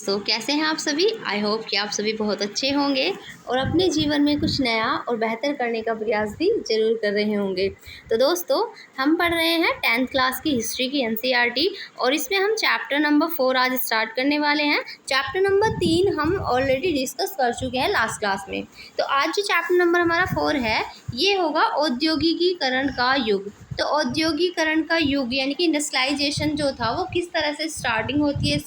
तो कैसे हैं आप सभी। आई होप कि आप सभी बहुत अच्छे होंगे और अपने जीवन में कुछ नया और बेहतर करने का प्रयास भी ज़रूर कर रहे होंगे। तो दोस्तों, हम पढ़ रहे हैं 10th क्लास की हिस्ट्री की एनसीईआरटी और इसमें हम चैप्टर नंबर 4 आज स्टार्ट करने वाले हैं। चैप्टर नंबर 3 हम ऑलरेडी डिस्कस कर चुके हैं लास्ट क्लास में। तो आज जो चैप्टर नंबर हमारा 4 है ये होगा औद्योगिकीकरण का युग। तो औद्योगिकरण का युग यानी कि इंडस्ट्रियलाइजेशन जो था वो किस तरह से स्टार्टिंग होती है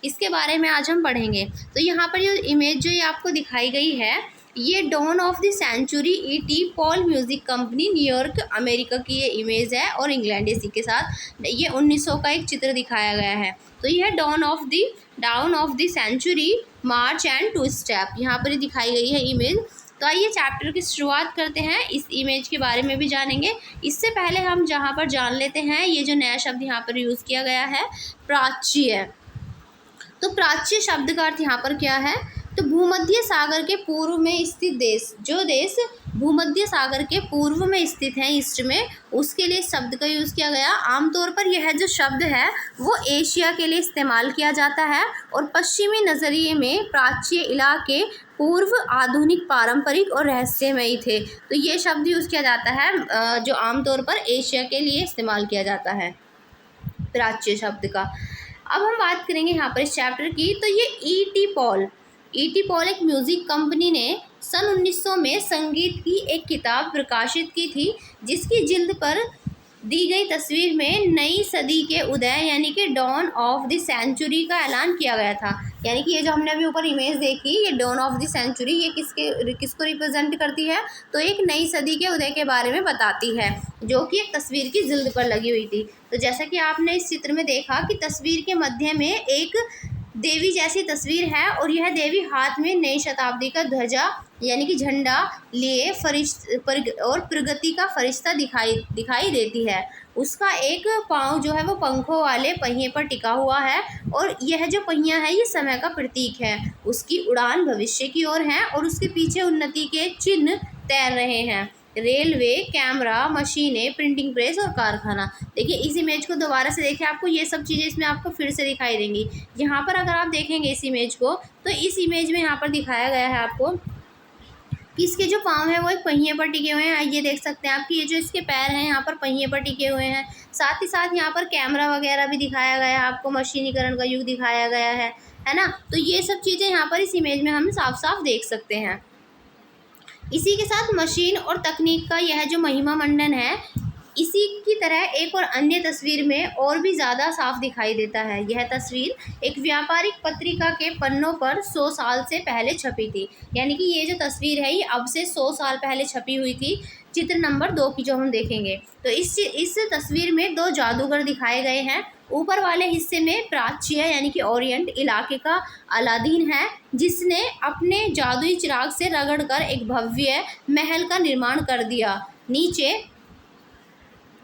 इसके बारे में आज हम पढ़ेंगे। तो यहाँ पर ये इमेज जो ये आपको दिखाई गई है ये dawn of the century E T Paul music company New York America की ये इमेज है और इंग्लैंड इसी के साथ ये 1900 का एक चित्र दिखाया गया है। तो यह down of the century march and two step यहाँ पर दिखाई गई है इमेज। तो आइए चैप्टर की शुरुआत करते हैं, इस इमेज के बारे में भी जानेंगे। इससे पहले हम जहाँ पर जान लेते हैं ये जो नया शब्द यहाँ पर यूज़ किया गया है प्राच्य। तो प्राच्य शब्द का अर्थ यहाँ पर क्या है, तो भूमध्य सागर के पूर्व में स्थित देश, जो देश भूमध्य सागर के पूर्व में स्थित है ईस्ट में, उसके लिए शब्द का यूज़ किया गया। आमतौर पर यह जो शब्द है वो एशिया के लिए इस्तेमाल किया जाता है और पश्चिमी नज़रिए में प्राच्य इलाके पूर्व आधुनिक पारंपरिक और रहस्यमयी थे। तो ये शब्द यूज़ किया जाता है जो आमतौर पर एशिया के लिए इस्तेमाल किया जाता है प्राच्य शब्द का। अब हम बात करेंगे यहाँ पर इस चैप्टर की। तो ये ईटी पॉल एक म्यूज़िक कंपनी ने सन 1900 में संगीत की एक किताब प्रकाशित की थी जिसकी जिल्द पर दी गई तस्वीर में नई सदी के उदय यानी कि डॉन ऑफ द सेंचुरी का ऐलान किया गया था। यानी कि ये जो हमने अभी ऊपर इमेज देखी ये डॉन ऑफ द सेंचुरी ये किसको रिप्रेजेंट करती है, तो एक नई सदी के उदय के बारे में बताती है जो कि एक तस्वीर की जिल्द पर लगी हुई थी। तो जैसा कि आपने इस चित्र में देखा कि तस्वीर के मध्य में एक देवी जैसी तस्वीर है और यह देवी हाथ में नई शताब्दी का ध्वजा यानी कि झंडा लिए और प्रगति का फरिश्ता दिखाई देती है। उसका एक पाँव जो है वो पंखों वाले पहिए पर टिका हुआ है और यह जो पहिया है ये समय का प्रतीक है। उसकी उड़ान भविष्य की ओर है और उसके पीछे उन्नति के चिन्ह तैर रहे हैं, रेलवे, कैमरा, मशीनें, प्रिंटिंग प्रेस और कारखाना। देखिए इस इमेज को दोबारा से देखिए, आपको ये सब चीज़ें इसमें आपको फिर से दिखाई देंगी। यहाँ पर अगर आप देखेंगे इस इमेज को तो इस इमेज में यहाँ पर दिखाया गया है आपको कि इसके जो पाँव हैं वो एक पहिए पर टिके हुए हैं। ये देख सकते हैं आप कि ये जो इसके पैर हैं यहाँ पर पहिए पर टिके हुए हैं। साथ ही साथ यहाँ पर कैमरा वगैरह भी दिखाया गया है, आपको मशीनीकरण का युग दिखाया गया है ना। तो ये सब चीज़ें यहाँ पर इस इमेज में हम साफ साफ देख सकते हैं। इसी के साथ मशीन और तकनीक का यह जो महिमा मंडन है इसी की तरह एक और अन्य तस्वीर में और भी ज़्यादा साफ दिखाई देता है। यह तस्वीर एक व्यापारिक पत्रिका के पन्नों पर 100 साल से पहले छपी थी। यानी कि ये जो तस्वीर है ये अब से 100 साल पहले छपी हुई थी। चित्र नंबर 2 की जो हम देखेंगे तो इस तस्वीर में 2 जादूगर दिखाए गए हैं। ऊपर वाले हिस्से में प्राच्य यानी कि ओरिएंट इलाके का अलादीन है जिसने अपने जादुई चिराग से रगड़कर एक भव्य महल का निर्माण कर दिया। नीचे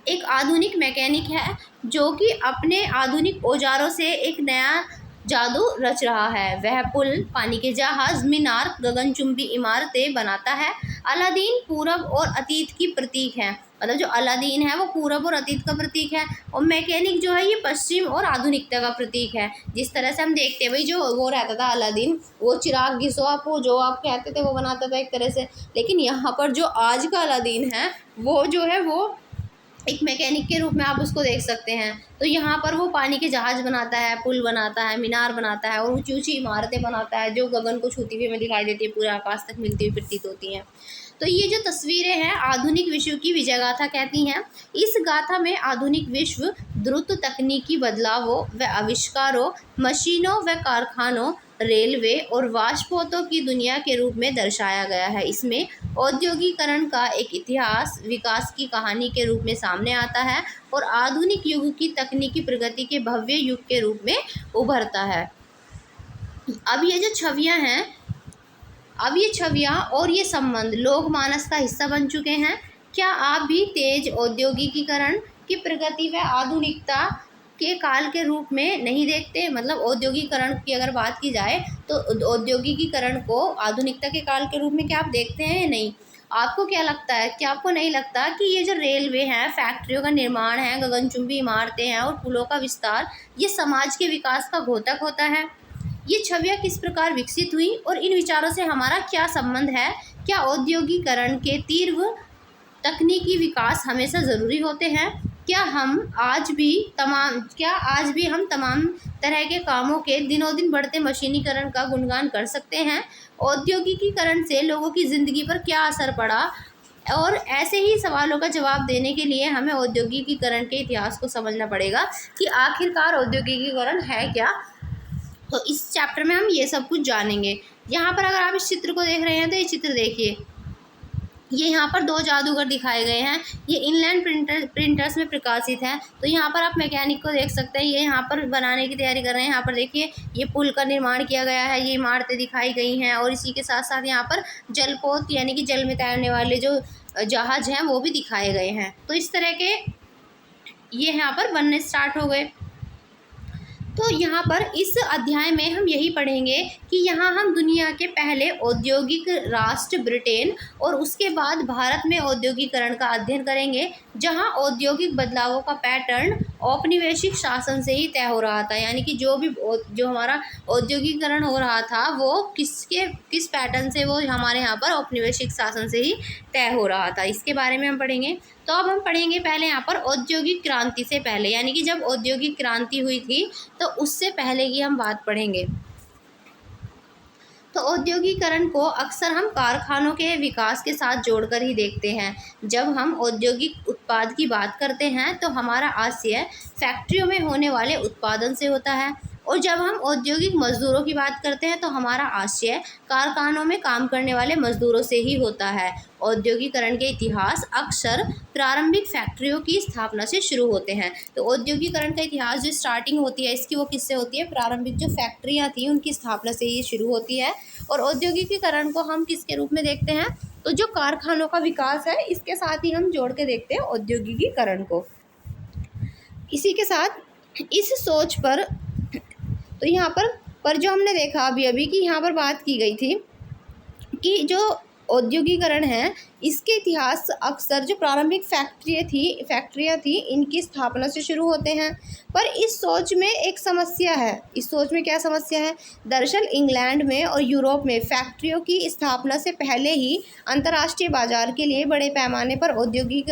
एक आधुनिक मैकेनिक है जो कि अपने आधुनिक औजारों से एक नया जादू रच रहा है। वह पुल, पानी के जहाज, मीनार, गगनचुंबी इमारतें बनाता है। अलादीन पूरब और अतीत की प्रतीक है, मतलब जो अलादीन है वो पूरब और अतीत का प्रतीक है और मैकेनिक जो है ये पश्चिम और आधुनिकता का प्रतीक है। जिस तरह से हम देखते हैं भाई जो वो रहता था अलादीन, वो चिराग घिसो आपको जो आप कहते थे वो बनाता था एक तरह से, लेकिन यहाँ पर जो आज का अलादीन है वो जो है वो एक मैकेनिक के रूप में आप उसको देख सकते हैं। तो यहाँ पर वो पानी के जहाज बनाता है, पुल बनाता है, मीनार बनाता है और ऊंची ऊंची इमारतें बनाता है जो गगन को छूती हुई हमें दिखाई देती है, पूरे आकाश तक मिलती हुई प्रतीत होती हैं। तो ये जो तस्वीरें हैं आधुनिक विश्व की विजय गाथा कहती हैं। इस गाथा में आधुनिक विश्व द्रुत तकनीकी बदलावों व आविष्कारों, मशीनों व कारखानों, रेलवे और वाष्पोतों की दुनिया के रूप में दर्शाया गया है। इसमें औद्योगिकरण का एक इतिहास विकास की कहानी के रूप में सामने आता है और आधुनिक युग की तकनीकी प्रगति के भव्य युग के रूप में उभरता है। अब ये जो छवियां हैं, अब ये छवियां और ये संबंध लोक मानस का हिस्सा बन चुके हैं। क्या आप भी तेज औद्योगिकीकरण की प्रगति व आधुनिकता के काल के रूप में नहीं देखते? मतलब औद्योगिकरण की अगर बात की जाए तो औद्योगिकीकरण को आधुनिकता के काल के रूप में क्या आप देखते हैं या नहीं? आपको क्या लगता है, क्या आपको नहीं लगता कि ये जो रेलवे हैं, फैक्ट्रियों का निर्माण है, गगनचुंबी इमारतें हैं और पुलों का विस्तार ये समाज के विकास का घोतक होता है? ये छवियाँ किस प्रकार विकसित हुई और इन विचारों से हमारा क्या संबंध है? क्या औद्योगिकरण के तीव्र तकनीकी विकास हमेशा ज़रूरी होते हैं? क्या आज भी हम तमाम तरह के कामों के दिनों दिन बढ़ते मशीनीकरण का गुणगान कर सकते हैं? औद्योगिकीकरण से लोगों की ज़िंदगी पर क्या असर पड़ा? और ऐसे ही सवालों का जवाब देने के लिए हमें औद्योगिकीकरण के इतिहास को समझना पड़ेगा कि आखिरकार औद्योगिकीकरण है क्या। तो इस चैप्टर में हम ये सब कुछ जानेंगे। यहाँ पर अगर आप इस चित्र को देख रहे हैं तो ये चित्र देखिए, ये यहाँ पर दो जादूगर दिखाए गए हैं। ये इनलैंड प्रिंटर्स में प्रकाशित है। तो यहाँ पर आप मैकेनिक को देख सकते हैं, ये यहाँ पर बनाने की तैयारी कर रहे हैं। यहाँ पर देखिए ये पुल का निर्माण किया गया है, ये इमारतें दिखाई गई हैं और इसी के साथ साथ यहाँ पर जलपोत यानी कि जल में तैरने वाले जो जहाज हैं वो भी दिखाए गए हैं। तो इस तरह के ये यहाँ पर बनने स्टार्ट हो गए। तो यहाँ पर इस अध्याय में हम यही पढ़ेंगे कि यहाँ हम दुनिया के पहले औद्योगिक राष्ट्र ब्रिटेन और उसके बाद भारत में औद्योगिकरण का अध्ययन करेंगे, जहाँ औद्योगिक बदलावों का पैटर्न औपनिवेशिक शासन से ही तय हो रहा था। यानी कि जो हमारा औद्योगिकरण हो रहा था वो किस पैटर्न से, वो हमारे यहाँ पर औपनिवेशिक शासन से ही तय हो रहा था। इसके बारे में हम पढ़ेंगे। तो अब हम पढ़ेंगे पहले यहाँ पर औद्योगिक क्रांति से पहले, यानी कि जब औद्योगिक क्रांति हुई थी तो उससे पहले की हम बात पढ़ेंगे। तो औद्योगिकरण को अक्सर हम कारखानों के विकास के साथ जोड़कर ही देखते हैं। जब हम औद्योगिक उत्पाद की बात करते हैं तो हमारा आशय फैक्ट्रियों में होने वाले उत्पादन से होता है, और जब हम औद्योगिक मजदूरों की बात करते हैं तो हमारा आशय कारखानों में काम करने वाले मजदूरों से ही होता है। औद्योगिकरण के इतिहास अक्सर प्रारंभिक फैक्ट्रियों की स्थापना से शुरू होते हैं। तो औद्योगिकरण का इतिहास जो स्टार्टिंग होती है इसकी, वो किससे होती है? प्रारंभिक जो फैक्ट्रियाँ थी उनकी स्थापना से ही शुरू होती है। और औद्योगिकीकरण को हम किसके रूप में देखते हैं? तो जो कारखानों का विकास है इसके साथ ही हम जोड़ के देखते हैं औद्योगिकीकरण को। इसी के साथ इस सोच पर तो यहाँ पर जो हमने देखा अभी कि यहाँ पर बात की गई थी कि जो औद्योगिकरण है इसके इतिहास अक्सर जो प्रारंभिक फैक्ट्रियाँ थी इनकी स्थापना से शुरू होते हैं। पर इस सोच में एक समस्या है। इस सोच में क्या समस्या है? दरअसल इंग्लैंड में और यूरोप में फैक्ट्रियों की स्थापना से पहले ही अंतर्राष्ट्रीय बाजार के लिए बड़े पैमाने पर औद्योगिक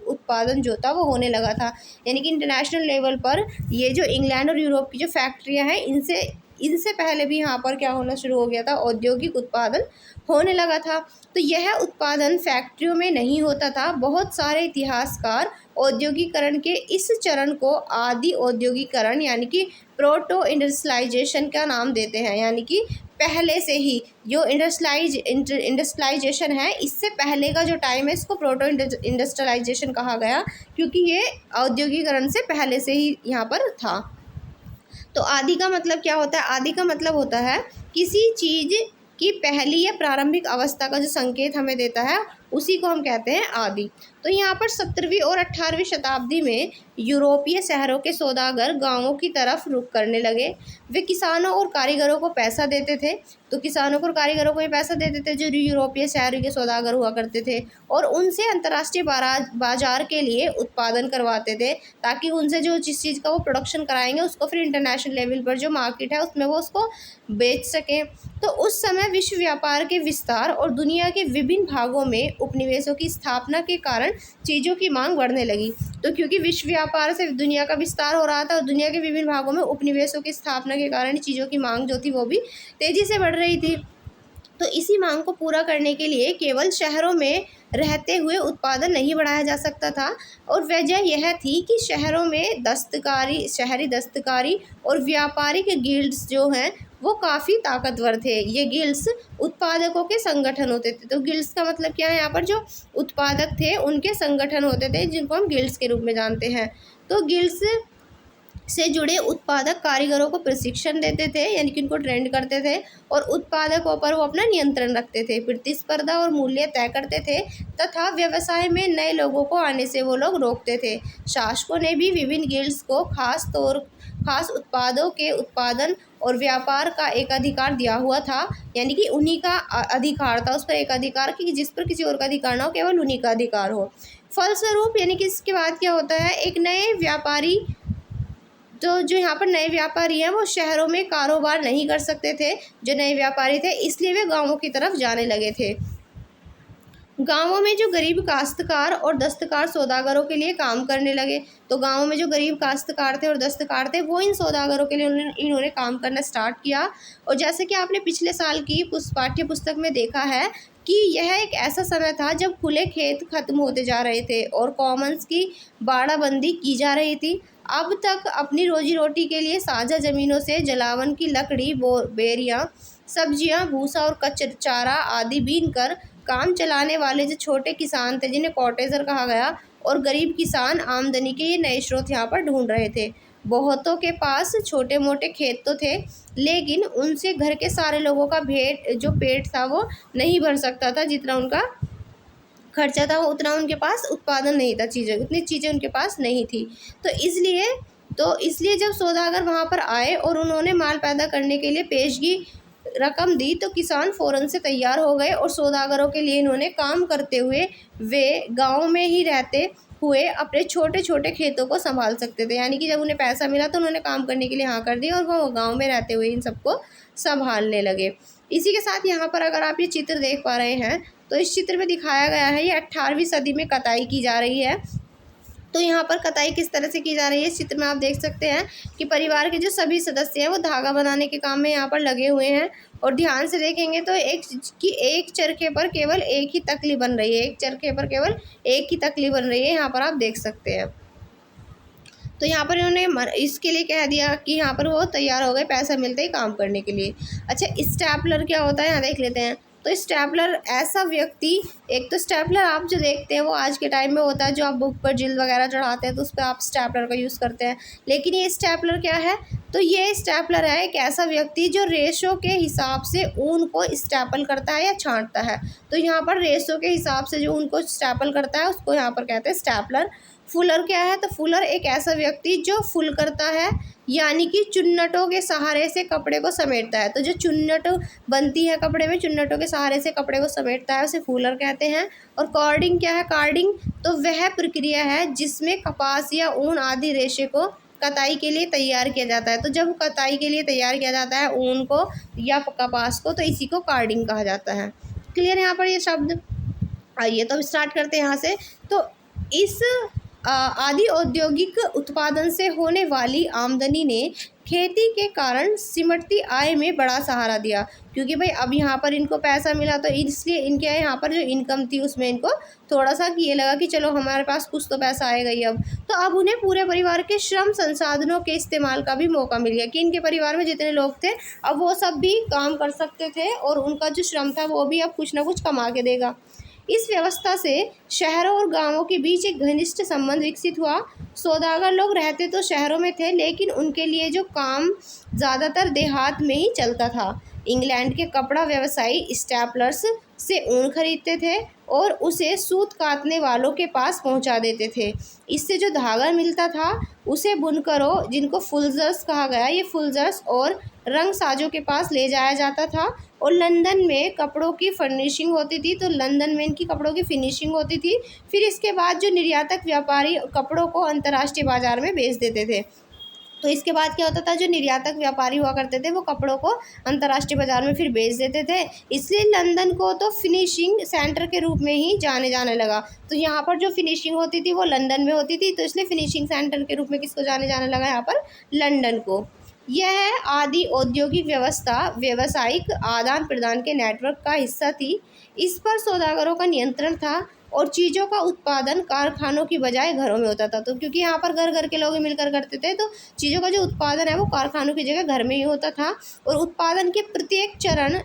उत्पादन जो था वो होने लगा था। यानी कि इंटरनेशनल लेवल पर ये जो इंग्लैंड और यूरोप की जो फैक्ट्रियाँ हैं इनसे पहले भी यहाँ पर क्या होना शुरू हो गया था? औद्योगिक उत्पादन होने लगा था। तो यह उत्पादन फैक्ट्रियों में नहीं होता था। बहुत सारे इतिहासकार औद्योगिकरण के इस चरण को आदि औद्योगिकरण यानी कि प्रोटो इंडस्ट्रियलाइजेशन का नाम देते हैं। यानी कि पहले से ही जो इंडस्ट्रियलाइजेशन है इससे पहले का जो टाइम है इसको प्रोटो इंडस्ट्रियलाइजेशन कहा गया, क्योंकि ये औद्योगिकरण से पहले से ही यहाँ पर था। तो आदि का मतलब क्या होता है? आदि का मतलब होता है किसी चीज़ की पहली या प्रारंभिक अवस्था का जो संकेत हमें देता है उसी को हम कहते हैं आदि। तो यहाँ पर 17वीं और 18वीं शताब्दी में यूरोपीय शहरों के सौदागर गांवों की तरफ रुख करने लगे। वे किसानों और कारीगरों को पैसा देते थे। तो किसानों को और कारीगरों को ये पैसा देते थे जो यूरोपीय शहरों के सौदागर हुआ करते थे, और उनसे अंतर्राष्ट्रीय बाजार के लिए उत्पादन करवाते थे, ताकि उनसे जो जिस चीज़ का वो प्रोडक्शन कराएंगे उसको फिर इंटरनेशनल लेवल पर जो मार्केट है उसमें वो उसको बेच सकें। तो उस समय विश्व व्यापार के विस्तार और दुनिया के विभिन्न भागों में उपनिवेशों की स्थापना के कारण चीज़ों की मांग बढ़ने लगी। तो क्योंकि विश्व व्यापार से दुनिया का विस्तार हो रहा था और दुनिया के विभिन्न भागों में उपनिवेशों की स्थापना के कारण चीज़ों की मांग जो थी वो भी तेज़ी से बढ़ रही थी। तो इसी मांग को पूरा करने के लिए केवल शहरों में रहते हुए उत्पादन नहीं बढ़ाया जा सकता था, और वजह यह थी कि शहरों में शहरी दस्तकारी और व्यापारिक गिल्ड्स जो हैं वो काफ़ी ताकतवर थे। ये गिल्ड्स उत्पादकों के संगठन होते थे। तो गिल्ड्स का मतलब क्या है? यहाँ पर जो उत्पादक थे उनके संगठन होते थे जिनको हम गिल्ड्स के रूप में जानते हैं। तो गिल्ड्स से जुड़े उत्पादक कारीगरों को प्रशिक्षण देते थे, यानी कि उनको ट्रेंड करते थे, और उत्पादकों पर वो अपना नियंत्रण रखते थे, प्रतिस्पर्धा और मूल्य तय करते थे, तथा व्यवसाय में नए लोगों को आने से वो लोग रोकते थे। शासकों ने भी विभिन्न गिल्ड्स को खास उत्पादों के उत्पादन और व्यापार का एक अधिकार दिया हुआ था। यानी कि उन्हीं का अधिकार था, उस पर एक अधिकार कि जिस पर किसी और का अधिकार ना हो, केवल उन्हीं का अधिकार हो। फलस्वरूप यानी कि इसके बाद क्या होता है? एक नए व्यापारी तो जो यहाँ पर नए व्यापारी हैं वो शहरों में कारोबार नहीं कर सकते थे, जो नए व्यापारी थे, इसलिए वे गाँवों की तरफ जाने लगे थे। गाँवों में जो गरीब काश्तकार और दस्तकार सौदागरों के लिए काम करने लगे। तो गाँवों में जो गरीब काश्तकार थे और दस्तकार थे वो इन सौदागरों के लिए इन्होंने काम करना स्टार्ट किया। और जैसे कि आपने पिछले साल की पाठ्य पुस्तक में देखा है कि यह एक ऐसा समय था जब खुले खेत खत्म होते जा रहे थे और कॉमन्स की बाड़ाबंदी की जा रही थी। अब तक अपनी रोजी रोटी के लिए साझा ज़मीनों से जलावन की लकड़ी, बेरियाँ, सब्जियां, भूसा और कच्चा चारा आदि बीन कर काम चलाने वाले जो छोटे किसान थे, जिन्हें कॉटेजर कहा गया, और गरीब किसान आमदनी के ये नए स्रोत यहाँ पर ढूंढ रहे थे। बहुतों के पास छोटे मोटे खेत तो थे, लेकिन उनसे घर के सारे लोगों का पेट था वो नहीं भर सकता था। जितना उनका खर्चा था वो उतना उनके पास उत्पादन नहीं था, उतनी चीज़ें उनके पास नहीं थी। तो इसलिए जब सौदागर वहाँ पर आए और उन्होंने माल पैदा करने के लिए पेशगी रकम दी तो किसान फ़ौरन से तैयार हो गए और सौदागरों के लिए इन्होंने काम करते हुए वे गांव में ही रहते हुए अपने छोटे छोटे खेतों को संभाल सकते थे। यानी कि जब उन्हें पैसा मिला तो उन्होंने काम करने के लिए हाँ कर दिया और वो गांव में रहते हुए इन सबको संभालने लगे। इसी के साथ यहाँ पर अगर आप ये चित्र देख पा रहे हैं तो इस चित्र में दिखाया गया है ये 18वीं सदी में कताई की जा रही है। तो यहाँ पर कताई किस तरह से की जा रही है, इस चित्र में आप देख सकते हैं कि परिवार के जो सभी सदस्य हैं वो धागा बनाने के काम में यहाँ पर लगे हुए हैं। और ध्यान से देखेंगे तो एक चरखे पर केवल एक ही तकली बन रही है, एक चरखे पर केवल एक ही तकली बन रही है, यहाँ पर आप देख सकते हैं। तो यहाँ पर इन्होंने इसके लिए कह दिया कि यहाँ पर वो तैयार हो गए पैसा मिलते ही काम करने के लिए। अच्छा, स्टेपलर क्या होता है यहाँ देख लेते हैं। तो स्टेपलर ऐसा व्यक्ति, एक तो स्टेपलर आप जो देखते हैं वो आज के टाइम में होता है जो आप बुक पर जिल्द वगैरह चढ़ाते हैं तो उस पर आप स्टेपलर का यूज़ करते हैं, लेकिन ये स्टेपलर क्या है, तो ये स्टेपलर है एक ऐसा व्यक्ति जो रेशों के हिसाब से ऊन को स्टेपल करता है या छांटता है। तो यहाँ पर रेशों के हिसाब से जो ऊन को स्टेपल करता है उसको यहाँ पर कहते हैं स्टेपलर। फुलर क्या है, तो फुलर एक ऐसा व्यक्ति जो फुल करता है, यानी कि चुन्नटों के सहारे से कपड़े को समेटता है। तो जो चुन्नट बनती है कपड़े में, चुन्नटों के सहारे से कपड़े को समेटता है, उसे फूलर कहते हैं। और कॉर्डिंग क्या है, कार्डिंग तो वह प्रक्रिया है जिसमें कपास या ऊन आदि रेशे को कताई के लिए तैयार किया जाता है। तो जब कताई के लिए तैयार किया जाता है ऊन को या कपास को, तो इसी को कार्डिंग कहा जाता है। क्लियर यहाँ पर ये शब्द। आइए तो अब स्टार्ट करते हैं यहाँ से। तो इस आदि औद्योगिक उत्पादन से होने वाली आमदनी ने खेती के कारण सिमटती आय में बड़ा सहारा दिया, क्योंकि भाई अब यहाँ पर इनको पैसा मिला तो इसलिए इनके यहाँ पर जो इनकम थी उसमें इनको थोड़ा सा ये लगा कि चलो हमारे पास कुछ तो पैसा आएगा ही अब। तो अब उन्हें पूरे परिवार के श्रम संसाधनों के इस्तेमाल का भी मौका मिल गया कि इनके परिवार में जितने लोग थे अब वो सब भी काम कर सकते थे और उनका जो श्रम था वो भी अब कुछ ना कुछ कमा के देगा। इस व्यवस्था से शहरों और गांवों के बीच एक घनिष्ठ संबंध विकसित हुआ। सौदागर लोग रहते तो शहरों में थे, लेकिन उनके लिए जो काम ज़्यादातर देहात में ही चलता था। इंग्लैंड के कपड़ा व्यवसायी स्टेपलर्स से ऊन खरीदते थे और उसे सूत काटने वालों के पास पहुंचा देते थे। इससे जो धागा मिलता था उसे बुनकरों, जिनको फुलजर्स कहा गया, ये फुलजर्स और रंग साजों के पास ले जाया जाता था। और लंदन में कपड़ों की फर्निशिंग होती थी, तो लंदन में इनकी कपड़ों की फिनिशिंग होती थी। फिर इसके बाद जो निर्यातक व्यापारी कपड़ों को अंतर्राष्ट्रीय बाजार में बेच देते थे। तो इसके बाद क्या होता था, जो निर्यातक व्यापारी हुआ करते थे वो कपड़ों को अंतर्राष्ट्रीय बाजार में फिर बेच देते थे। इसलिए लंदन को तो फिनिशिंग सेंटर के रूप में ही जाने लगा। तो यहाँ पर जो फिनिशिंग होती थी वो लंदन में होती थी, तो इसलिए फिनिशिंग सेंटर के रूप में किसको जाने लगा यहाँ पर, लंदन को। यह आदि औद्योगिक व्यवस्था व्यावसायिक आदान प्रदान के नेटवर्क का हिस्सा थी। इस पर सौदागरों का नियंत्रण था और चीज़ों का उत्पादन कारखानों की बजाय घरों में होता था। तो क्योंकि यहाँ पर घर घर के लोग मिलकर करते थे तो चीज़ों का जो उत्पादन है वो कारखानों की जगह घर में ही होता था। और उत्पादन के प्रत्येक चरण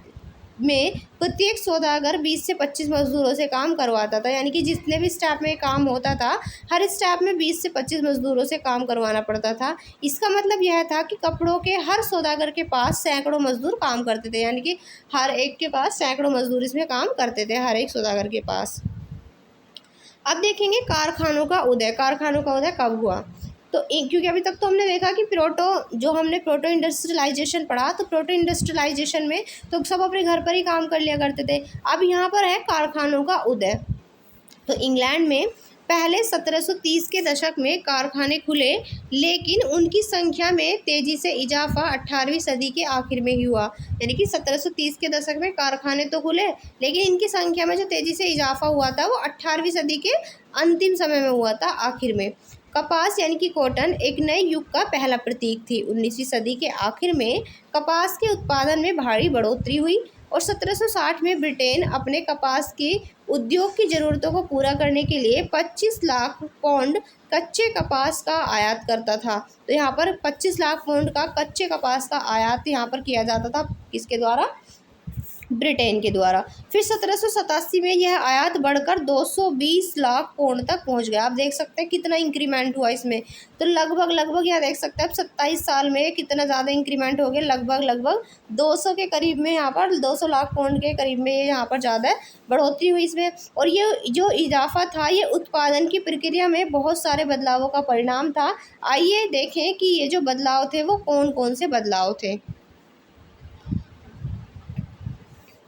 में प्रत्येक सौदागर 20 से 25 मजदूरों से काम करवाता था। यानी कि जितने भी स्टाफ में काम होता था हर स्टाफ में 20 से 25 मजदूरों से काम करवाना पड़ता था। इसका मतलब यह था कि कपड़ों के हर सौदागर के पास सैकड़ों मजदूर काम करते थे, यानी कि हर एक के पास सैकड़ों मजदूर इसमें काम करते थे, हर एक सौदागर के पास। अब देखेंगे कारखानों का उदय। कारखानों का उदय कब हुआ, तो क्योंकि अभी तक तो हमने देखा कि हमने प्रोटो इंडस्ट्रियलाइजेशन पढ़ा, तो प्रोटो इंडस्ट्रियलाइजेशन में तो सब अपने घर पर ही काम कर लिया करते थे। अब यहाँ पर है कारखानों का उदय। तो इंग्लैंड में पहले 1730 के दशक में कारखाने खुले, लेकिन उनकी संख्या में तेज़ी से इजाफा 18वीं सदी के आखिर में ही हुआ। यानी कि 1730 के दशक में कारखाने तो खुले, लेकिन इनकी संख्या में जो तेज़ी से इजाफा हुआ था वो 18वीं सदी के अंतिम समय में हुआ था, आखिर में। कपास यानी कि कॉटन एक नए युग का पहला प्रतीक थी। 19वीं सदी के आखिर में कपास के उत्पादन में भारी बढ़ोतरी हुई और 1760 में ब्रिटेन अपने कपास के उद्योग की ज़रूरतों को पूरा करने के लिए 25 लाख पाउंड कच्चे कपास का आयात करता था। तो यहाँ पर 25 लाख पाउंड का कच्चे कपास का आयात यहाँ पर किया जाता था, किसके द्वारा? ब्रिटेन के द्वारा। फिर 1787 में यह आयात बढ़कर 220 लाख पाउंड तक पहुंच गया। आप देख सकते हैं कितना इंक्रीमेंट हुआ इसमें। तो लगभग यहाँ देख सकते हैं आप 27 साल में कितना ज़्यादा इंक्रीमेंट हो गया, लगभग 200 के करीब में, यहाँ पर 200 लाख पाउंड के करीब में यहाँ पर ज़्यादा बढ़ोतरी हुई इसमें। और ये जो इजाफा था ये उत्पादन की प्रक्रिया में बहुत सारे बदलावों का परिणाम था। आइए देखें कि ये जो बदलाव थे वो कौन कौन से बदलाव थे।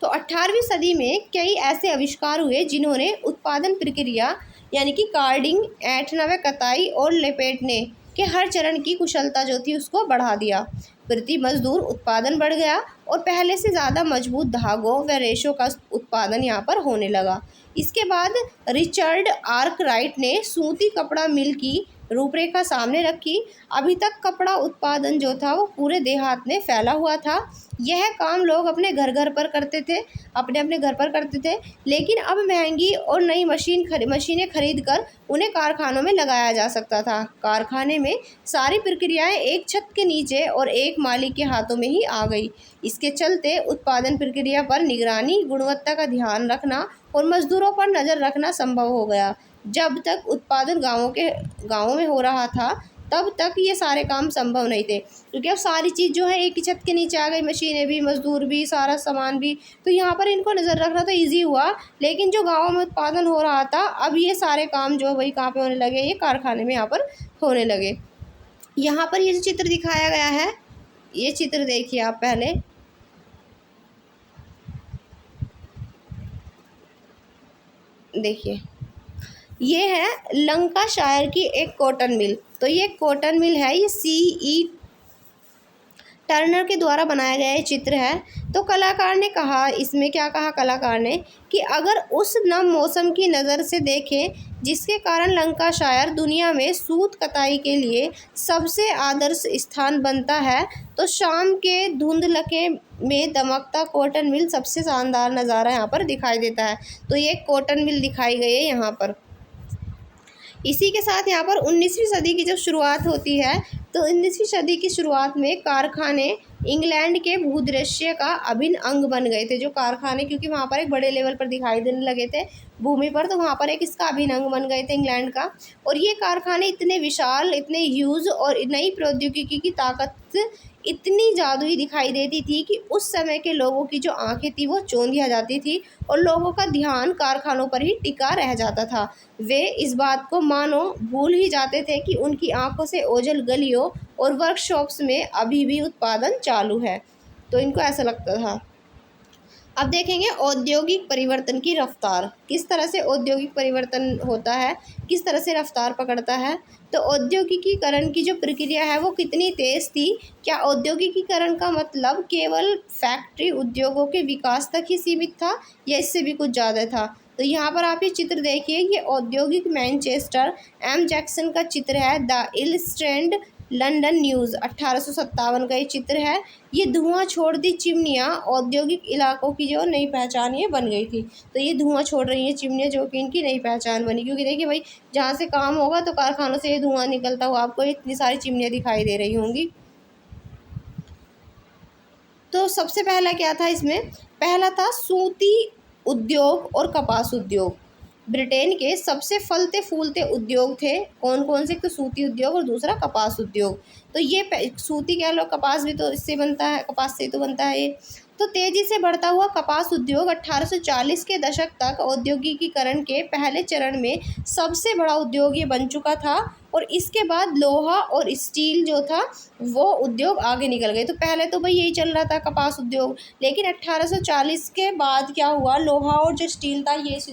तो 18वीं सदी में कई ऐसे आविष्कार हुए जिन्होंने उत्पादन प्रक्रिया यानी कि कार्डिंग, ऐंठना व कताई और लपेटने के हर चरण की कुशलता जो थी उसको बढ़ा दिया। प्रति मजदूर उत्पादन बढ़ गया और पहले से ज़्यादा मजबूत धागों व रेशों का उत्पादन यहाँ पर होने लगा। इसके बाद रिचर्ड आर्कराइट ने सूती कपड़ा मिल की रूपरेखा सामने रखी। अभी तक कपड़ा उत्पादन जो था वो पूरे देहात में फैला हुआ था। यह काम लोग अपने घर पर करते थे, अपने घर पर करते थे, लेकिन अब महंगी और नई मशीनें खरीद कर उन्हें कारखानों में लगाया जा सकता था। कारखाने में सारी प्रक्रियाएं एक छत के नीचे और एक मालिक के हाथों में ही आ गई। इसके चलते उत्पादन प्रक्रिया पर निगरानी, गुणवत्ता का ध्यान रखना और मजदूरों पर नज़र रखना संभव हो गया। जब तक उत्पादन गाँवों में हो रहा था तब तक ये सारे काम संभव नहीं थे, क्योंकि अब सारी चीज़ जो है एक ही छत के नीचे आ गई, मशीनें भी, मजदूर भी, सारा सामान भी। तो यहाँ पर इनको नज़र रखना तो ईजी हुआ, लेकिन जो गाँवों में उत्पादन हो रहा था अब ये सारे काम जो वही कहाँ पे होने लगे, ये कारखाने में यहाँ पर होने लगे। यहाँ पर ये जो चित्र दिखाया गया है, ये चित्र देखिए आप पहले। देखिए ये है लंकाशायर की एक कॉटन मिल। तो ये कॉटन मिल है, ये C.E. टर्नर के द्वारा बनाया गया ये चित्र है। तो कलाकार ने कहा, इसमें क्या कहा कलाकार ने कि अगर उस नम मौसम की नज़र से देखें जिसके कारण लंकाशायर दुनिया में सूत कताई के लिए सबसे आदर्श स्थान बनता है, तो शाम के धुंधलके में दमकता कॉटन मिल सबसे शानदार नज़ारा यहाँ पर दिखाई देता है। तो ये कॉटन मिल दिखाई गई है यहाँ पर। इसी के साथ यहाँ पर 19वीं सदी की जब शुरुआत होती है, तो 19वीं सदी की शुरुआत में कारखाने इंग्लैंड के भूदृश्य का अभिन्न अंग बन गए थे। जो कारखाने, क्योंकि वहाँ पर एक बड़े लेवल पर दिखाई देने लगे थे भूमि पर, तो वहाँ पर एक इसका अभिन्न अंग बन गए थे इंग्लैंड का। और ये कारखाने इतने विशाल, इतने ह्यूज और नई प्रौद्योगिकी की ताकत इतनी जादुई दिखाई देती थी कि उस समय के लोगों की जो आंखें थी वो चौंधिया जाती थी और लोगों का ध्यान कारखानों पर ही टिका रह जाता था। वे इस बात को मानो भूल ही जाते थे कि उनकी आंखों से ओझल गलियों और वर्कशॉप्स में अभी भी उत्पादन चालू है। तो इनको ऐसा लगता था। अब देखेंगे औद्योगिक परिवर्तन की रफ्तार, किस तरह से औद्योगिक परिवर्तन होता है, किस तरह से रफ्तार पकड़ता है। तो औद्योगिकीकरण की जो प्रक्रिया है वो कितनी तेज़ थी। क्या औद्योगिकीकरण का मतलब केवल फैक्ट्री उद्योगों के विकास तक ही सीमित था या इससे भी कुछ ज़्यादा था। तो यहाँ पर आप ये चित्र देखिए, ये औद्योगिक मैनचेस्टर M. जैक्सन का चित्र है। द इलस्ट्रेंड लंदन न्यूज़ 1857 का ये चित्र है। ये धुआं छोड़ दी चिमनियाँ औद्योगिक इलाकों की जो नई पहचान ये बन गई थी। तो ये धुआं छोड़ रही हैं चिमनियाँ, जो कि इनकी नई पहचान बनी, क्योंकि देखिए भाई जहाँ से काम होगा तो कारखानों से ये धुआं निकलता हुआ आपको इतनी सारी चिमनियाँ दिखाई दे रही होंगी। तो सबसे पहला क्या था इसमें, पहला था सूती उद्योग और कपास उद्योग। ब्रिटेन के सबसे फलते फूलते उद्योग थे कौन कौन से, तो सूती उद्योग और दूसरा कपास उद्योग। तो ये सूती कह लो, कपास भी तो इससे बनता है, कपास से तो बनता है ये। तो तेजी से बढ़ता हुआ कपास उद्योग 1840 के दशक तक औद्योगिकीकरण के पहले चरण में सबसे बड़ा उद्योग ये बन चुका था। और इसके बाद लोहा और स्टील जो था वो उद्योग आगे निकल गए। तो पहले तो भाई यही चल रहा था कपास उद्योग, लेकिन 1840 के बाद क्या हुआ, लोहा और जो स्टील था ये इस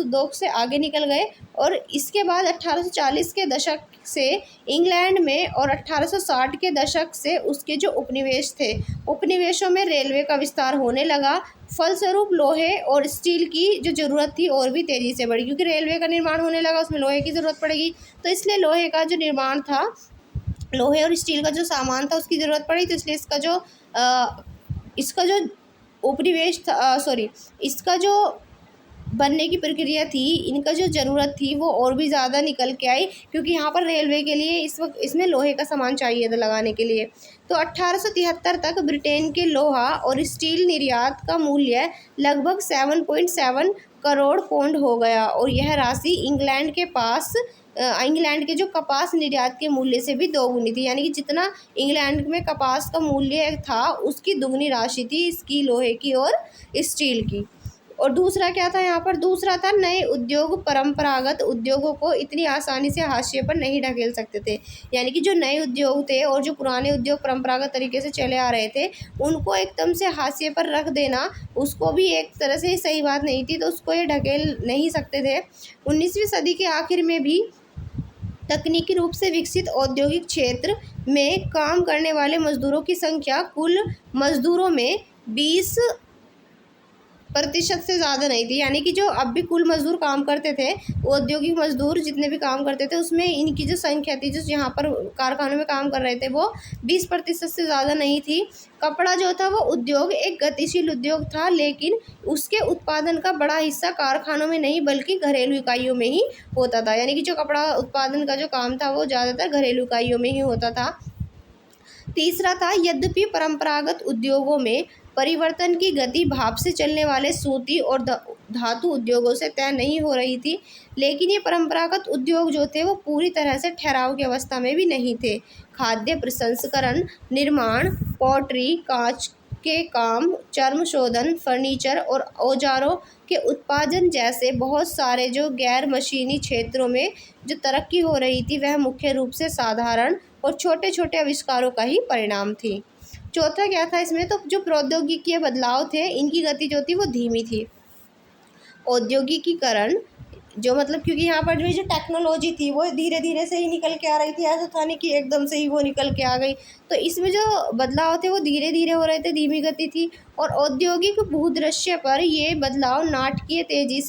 उद्योग से आगे निकल गए। और इसके बाद 1840 के दशक से इंग्लैंड में और 1860 के दशक से उसके जो उपनिवेश थे, उपनिवेशों में रेलवे का विस्तार होने लगा। फलस्वरूप लोहे और स्टील की जो ज़रूरत थी और भी तेज़ी से बढ़ी, क्योंकि रेलवे का निर्माण होने लगा, उसमें लोहे की ज़रूरत पड़ेगी। तो इसलिए लोहे का जो निर्माण था, लोहे और स्टील का जो सामान था उसकी ज़रूरत पड़ी। तो इसलिए इसका जो उपनिवेश था, इसका जो बनने की प्रक्रिया थी, इनका जो ज़रूरत थी वो और भी ज़्यादा निकल के आई, क्योंकि यहाँ पर रेलवे के लिए इस वक्त इसमें लोहे का सामान चाहिए था लगाने के लिए। तो 1873 तक ब्रिटेन के लोहा और स्टील निर्यात का मूल्य लगभग 7.7 करोड़ पौंड हो गया। और यह राशि इंग्लैंड के जो कपास निर्यात के मूल्य से भी दोगुनी थी, यानी कि जितना इंग्लैंड में कपास का मूल्य था उसकी दुगनी राशि थी इसकी, लोहे की और स्टील की। और दूसरा क्या था यहाँ पर, दूसरा था नए उद्योग परंपरागत उद्योगों को इतनी आसानी से हाशिए पर नहीं ढकेल सकते थे। यानी कि जो नए उद्योग थे और जो पुराने उद्योग परंपरागत तरीके से चले आ रहे थे उनको एकदम से हाशिए पर रख देना, उसको भी एक तरह से सही बात नहीं थी, तो उसको ये ढकेल नहीं सकते थे। 19वीं सदी के आखिर में भी तकनीकी रूप से विकसित औद्योगिक क्षेत्र में काम करने वाले मजदूरों की संख्या कुल मजदूरों में 20% से ज़्यादा नहीं थी। यानी कि जो अब भी कुल मजदूर काम करते थे, औद्योगिक मजदूर जितने भी काम करते थे उसमें इनकी जो संख्या थी, जो यहाँ पर कारखानों में काम कर रहे थे, वो 20% से ज़्यादा नहीं थी। कपड़ा जो था वो उद्योग एक गतिशील उद्योग था, लेकिन उसके उत्पादन का बड़ा हिस्सा कारखानों में नहीं बल्कि घरेलू इकाइयों में ही होता था। यानी कि जो कपड़ा उत्पादन का जो काम था वो ज़्यादातर घरेलू इकाइयों में ही होता था। तीसरा था, यद्यपि परंपरागत उद्योगों में परिवर्तन की गति भाप से चलने वाले सूती और धातु उद्योगों से तय नहीं हो रही थी, लेकिन ये परंपरागत उद्योग जो थे वो पूरी तरह से ठहराव की अवस्था में भी नहीं थे। खाद्य प्रसंस्करण, निर्माण, पॉटरी, कांच के काम, चर्म शोधन, फर्नीचर और औजारों के उत्पादन जैसे बहुत सारे जो गैर मशीनी क्षेत्रों में जो तरक्की हो रही थी वह मुख्य रूप से साधारण और छोटे छोटे आविष्कारों का ही परिणाम थी। चौथा क्या था इसमें, तो जो प्रौद्योगिकी बदलाव थे इनकी गति जो थी वो धीमी थी। औद्योगिकीकरण जो मतलब, क्योंकि यहाँ पर जो टेक्नोलॉजी थी वो धीरे धीरे से ही निकल के आ रही थी, ऐसा था नहीं कि एकदम से ही वो निकल के आ गई। तो इसमें जो बदलाव थे वो धीरे धीरे हो रहे थे, धीमी गति थी। और औद्योगिक भूदृश्य पर ये बदलाव नाटकीय तेज़ी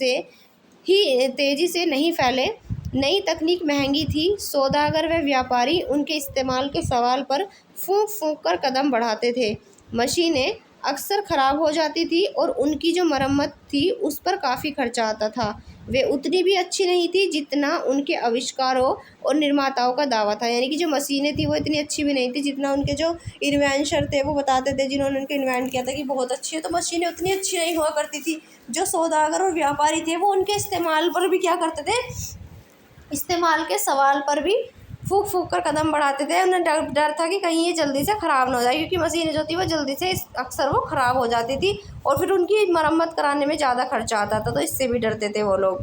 से नहीं फैले। नई तकनीक महंगी थी, सौदागर व व्यापारी उनके इस्तेमाल के सवाल पर फूंक फूंक कर कदम बढ़ाते थे। मशीनें अक्सर ख़राब हो जाती थी और उनकी जो मरम्मत थी उस पर काफ़ी खर्चा आता था। वे उतनी भी अच्छी नहीं थी जितना उनके आविष्कारों और निर्माताओं का दावा था। यानी कि जो मशीनें थी वो इतनी अच्छी भी नहीं थी जितना उनके जो इन्वेंशन थे वो बताते थे, जिन्होंने उनको इन्वेंट किया था कि बहुत अच्छी है। तो मशीनें उतनी अच्छी नहीं हुआ करती थी। जो सौदागर और व्यापारी थे वो उनके इस्तेमाल पर भी क्या करते थे, इस्तेमाल के सवाल पर भी फूंक फूंक कर कदम बढ़ाते थे। उन्हें डर था कि कहीं ये जल्दी से ख़राब ना हो जाए, क्योंकि मशीनें जो थी वो जल्दी से अक्सर वो ख़राब हो जाती थी और फिर उनकी मरम्मत कराने में ज़्यादा खर्चा आता था, तो इससे भी डरते थे वो लोग।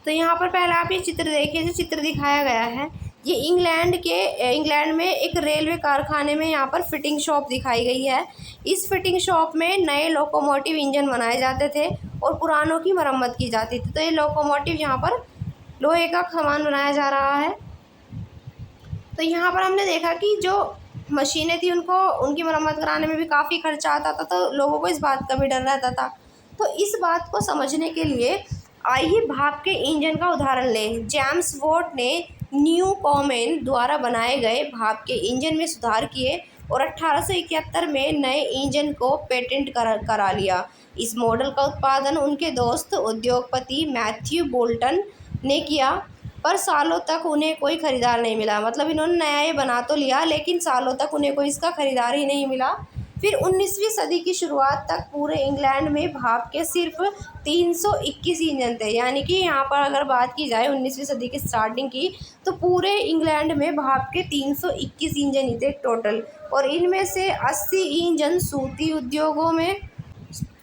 तो यहाँ पर पहले आप ये चित्र देखिए, जो चित्र दिखाया गया है ये इंग्लैंड में एक रेलवे कारखाने में यहाँ पर फिटिंग शॉप दिखाई गई है। इस फिटिंग शॉप में नए लोकोमोटिव इंजन बनाए जाते थे और पुरानों की मरम्मत की जाती थी। तो ये लोकोमोटिव, यहाँ पर लोहे का सामान बनाया जा रहा है। तो यहाँ पर हमने देखा कि जो मशीनें थी उनकी मरम्मत कराने में भी काफ़ी खर्चा आता था, तो लोगों को इस बात का भी डर रहता था। तो इस बात को समझने के लिए आइए भाप के इंजन का उदाहरण लें। जेम्स वॉट ने न्यूकॉमेन द्वारा बनाए गए भाप के इंजन में सुधार किए और 1871 में नए इंजन को पेटेंट करा लिया। इस मॉडल का उत्पादन उनके दोस्त उद्योगपति मैथ्यू बोल्टन ने किया, पर सालों तक उन्हें कोई ख़रीदार नहीं मिला। मतलब इन्होंने नया ये बना तो लिया, लेकिन सालों तक उन्हें कोई इसका ख़रीदार ही नहीं मिला। फिर 19वीं सदी की शुरुआत तक पूरे इंग्लैंड में भाप के सिर्फ 321 इंजन थे। यानी कि यहाँ पर अगर बात की जाए 19वीं सदी की स्टार्टिंग की, तो पूरे इंग्लैंड में भाप के 321 इंजन ही थे टोटल। और इनमें से 80 इंजन सूती उद्योगों में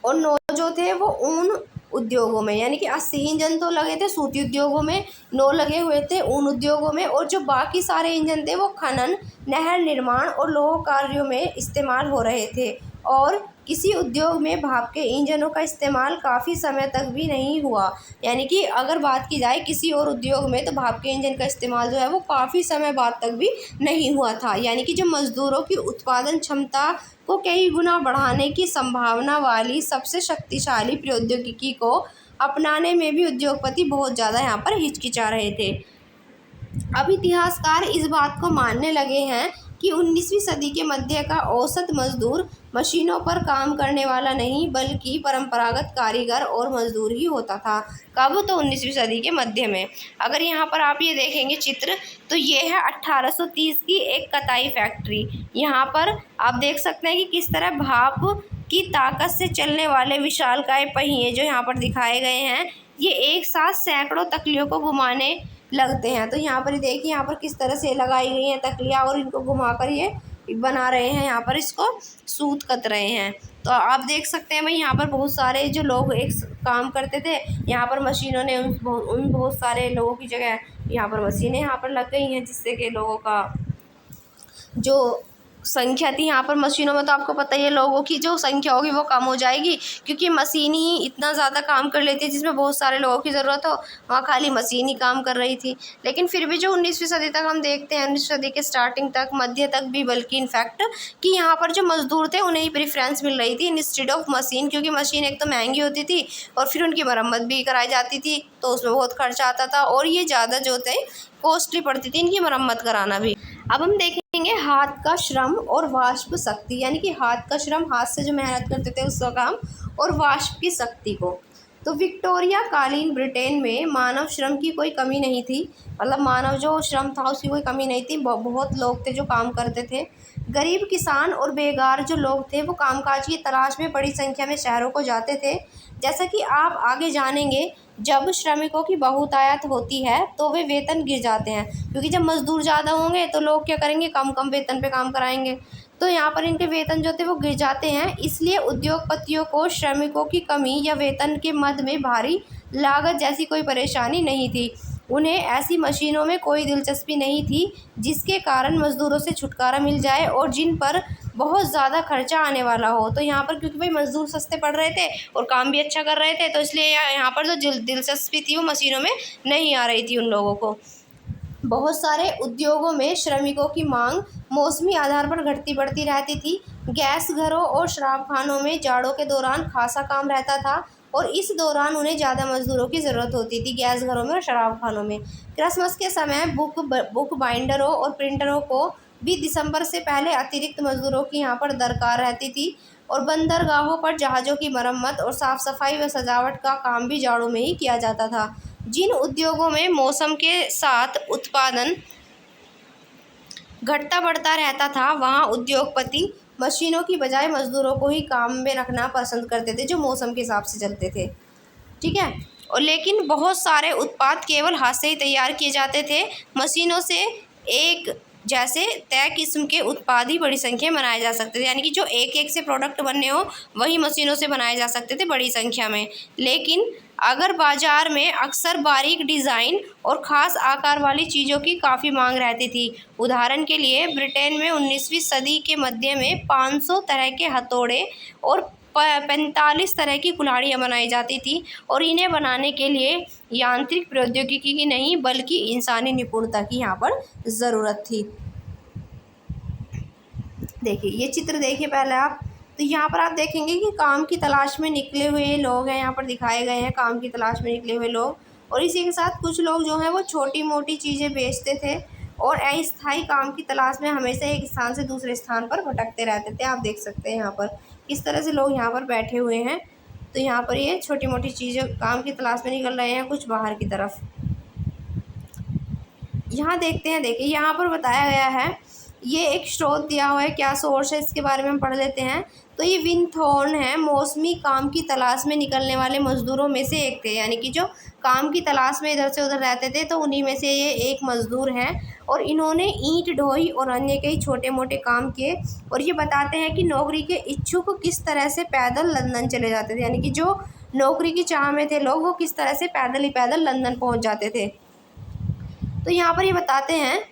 और 9 जो थे वो ऊन उद्योगों में। यानी कि 80 इंजन तो लगे थे सूती उद्योगों में, 9 लगे हुए थे ऊन उद्योगों में, और जो बाकी सारे इंजन थे वो खनन, नहर निर्माण और लौह कार्यों में इस्तेमाल हो रहे थे। और किसी उद्योग में भाप के इंजनों का इस्तेमाल काफ़ी समय तक भी नहीं हुआ। यानी कि अगर बात की जाए किसी और उद्योग में, तो भाप के इंजन का इस्तेमाल जो है वो काफ़ी समय बाद तक भी नहीं हुआ था। यानी कि जो मज़दूरों की उत्पादन क्षमता को कई गुना बढ़ाने की संभावना वाली सबसे शक्तिशाली प्रौद्योगिकी को अपनाने में भी उद्योगपति बहुत ज़्यादा यहाँ पर हिचकिचा रहे थे। अब इतिहासकार इस बात को मानने लगे हैं कि 19वीं सदी के मध्य का औसत मजदूर मशीनों पर काम करने वाला नहीं, बल्कि परंपरागत कारीगर और मजदूर ही होता था। कब? तो 19वीं सदी के मध्य में। अगर यहाँ पर आप ये देखेंगे चित्र, तो ये है 1830 की एक कताई फैक्ट्री। यहाँ पर आप देख सकते हैं कि किस तरह भाप की ताकत से चलने वाले विशालकाय पहिए जो यहाँ पर दिखाए गए हैं, ये एक साथ सैकड़ों तकलियों को घुमाने लगते हैं। तो यहाँ पर देखिए यहाँ पर किस तरह से लगाई गई हैं तकलियाँ, और इनको घुमाकर ये बना रहे हैं, यहाँ पर इसको सूत कत रहे हैं। तो आप देख सकते हैं भाई यहाँ पर बहुत सारे जो लोग एक काम करते थे, यहाँ पर मशीनों ने उन बहुत सारे लोगों की जगह यहाँ पर मशीनें यहाँ पर लग गई हैं, जिससे कि लोगों का जो संख्या थी यहाँ पर मशीनों में, तो आपको पता ही है लोगों की जो संख्या होगी वो कम हो जाएगी, क्योंकि मशीन ही इतना ज़्यादा काम कर लेती है जिसमें बहुत सारे लोगों की ज़रूरत हो, वहाँ खाली मशीन ही काम कर रही थी। लेकिन फिर भी जो 19वीं सदी तक हम देखते हैं, 19वीं सदी के स्टार्टिंग तक, मध्य तक भी, बल्कि इनफैक्ट कि यहाँ पर जो मज़दूर थे उन्हें ही प्रेफरेंस मिल रही थी इंस्टेड ऑफ मशीन, क्योंकि मशीन एक तो महंगी होती थी और फिर उनकी मरम्मत भी कराई जाती थी, तो उसमें बहुत खर्चा आता था और ये ज़्यादा जो थे कॉस्टली पड़ती थी इनकी मरम्मत कराना भी। अब हम देखेंगे हाथ का श्रम और वाष्प शक्ति, यानी कि हाथ का श्रम, हाथ से जो मेहनत करते थे उसका काम, और वाष्प की शक्ति को। तो विक्टोरिया कालीन ब्रिटेन में मानव श्रम की कोई कमी नहीं थी, मतलब मानव जो श्रम था उसकी कोई कमी नहीं थी। बहुत लोग थे जो काम करते थे। गरीब किसान और बेकार जो लोग थे वो कामकाज की तलाश में बड़ी संख्या में शहरों को जाते थे। जैसा कि आप आगे जानेंगे, जब श्रमिकों की बहुतायत होती है तो वे वेतन गिर जाते हैं, क्योंकि जब मज़दूर ज़्यादा होंगे तो लोग क्या करेंगे, कम कम वेतन पे काम कराएंगे, तो यहाँ पर इनके वेतन जो थे वो गिर जाते हैं। इसलिए उद्योगपतियों को श्रमिकों की कमी या वेतन के मद में भारी लागत जैसी कोई परेशानी नहीं थी। उन्हें ऐसी मशीनों में कोई दिलचस्पी नहीं थी जिसके कारण मज़दूरों से छुटकारा मिल जाए और जिन पर बहुत ज़्यादा खर्चा आने वाला हो। तो यहाँ पर क्योंकि भाई मज़दूर सस्ते पड़ रहे थे और काम भी अच्छा कर रहे थे, तो इसलिए यहाँ पर जो दिलचस्पी थी वो मशीनों में नहीं आ रही थी उन लोगों को। बहुत सारे उद्योगों में श्रमिकों की मांग मौसमी आधार पर घटती बढ़ती रहती थी। गैस घरों और शराब खानों में जाड़ों के दौरान खासा काम रहता था और इस दौरान उन्हें ज़्यादा मज़दूरों की ज़रूरत होती थी, गैस घरों में और शराब खानों में। क्रिसमस के समय बुक बाइंडरों और प्रिंटरों को भी दिसंबर से पहले अतिरिक्त मज़दूरों की यहाँ पर दरकार रहती थी, और बंदरगाहों पर जहाज़ों की मरम्मत और साफ़ सफाई व सजावट का काम भी जाड़ों में ही किया जाता था। जिन उद्योगों में मौसम के साथ उत्पादन घटता बढ़ता रहता था, वहाँ उद्योगपति मशीनों की बजाय मज़दूरों को ही काम में रखना पसंद करते थे, जो मौसम के हिसाब से चलते थे। ठीक है। और लेकिन बहुत सारे उत्पाद केवल हाथ से ही तैयार किए जाते थे। मशीनों से एक जैसे तय किस्म के उत्पाद ही बड़ी संख्या में बनाए जा सकते थे, यानी कि जो एक एक से प्रोडक्ट बनने हो वही मशीनों से बनाए जा सकते थे बड़ी संख्या में। लेकिन अगर बाज़ार में अक्सर बारीक डिज़ाइन और ख़ास आकार वाली चीज़ों की काफ़ी मांग रहती थी। उदाहरण के लिए ब्रिटेन में 19वीं सदी के मध्य में 500 तरह के हथौड़े और 45 तरह की कुल्हाड़ियाँ बनाई जाती थी, और इन्हें बनाने के लिए यांत्रिक प्रौद्योगिकी की नहीं बल्कि इंसानी निपुणता की यहाँ पर ज़रूरत थी। देखिए ये चित्र देखिए पहले आप, तो यहाँ पर आप देखेंगे कि काम की तलाश में निकले हुए लोग हैं, यहाँ पर दिखाए गए हैं काम की तलाश में निकले हुए लोग, और इसी के साथ कुछ लोग जो हैं वो छोटी मोटी चीज़ें बेचते थे और अस्थायी काम की तलाश में हमेशा एक स्थान से दूसरे स्थान पर भटकते रहते थे। आप देख सकते हैं यहाँ पर किस तरह से लोग यहाँ पर बैठे हुए हैं। तो यहाँ पर ये छोटी मोटी चीज़ें काम की तलाश में निकल रहे हैं कुछ बाहर की तरफ। यहाँ देखते हैं, देखिए यहाँ पर बताया गया है ये एक स्रोत दिया हुआ है, क्या सोर्स है इसके बारे में हम पढ़ लेते हैं। तो ये विनथॉर्न है, मौसमी काम की तलाश में निकलने वाले मज़दूरों में से एक थे, यानी कि जो काम की तलाश में इधर से उधर रहते थे, तो उन्हीं में से ये एक मज़दूर हैं। और इन्होंने ईंट ढोई और अन्य कई छोटे मोटे काम किए। और ये बताते हैं कि नौकरी के इच्छुक किस तरह से पैदल लंदन चले जाते थे, यानी कि जो नौकरी की चाह में थे लोग, वो किस तरह से पैदल ही पैदल लंदन पहुंच जाते थे। तो यहाँ पर ये बताते हैं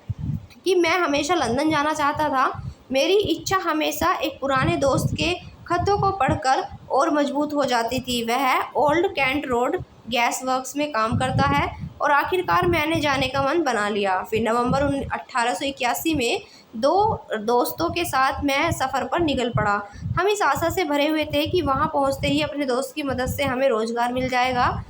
कि मैं हमेशा लंदन जाना चाहता था। मेरी इच्छा हमेशा एक पुराने दोस्त के खतों को पढ़कर और मजबूत हो जाती थी। वह Old Kent Road gas works में काम करता है और आखिरकार मैंने जाने का मन बना लिया। फिर नवंबर 1881 में दो दोस्तों के साथ मैं सफ़र पर निकल पड़ा। हम इस आशा से भरे हुए थे कि वहाँ पहुँचते ही अपने दोस्त की मदद से हमें रोज़गार मिल जाएगा।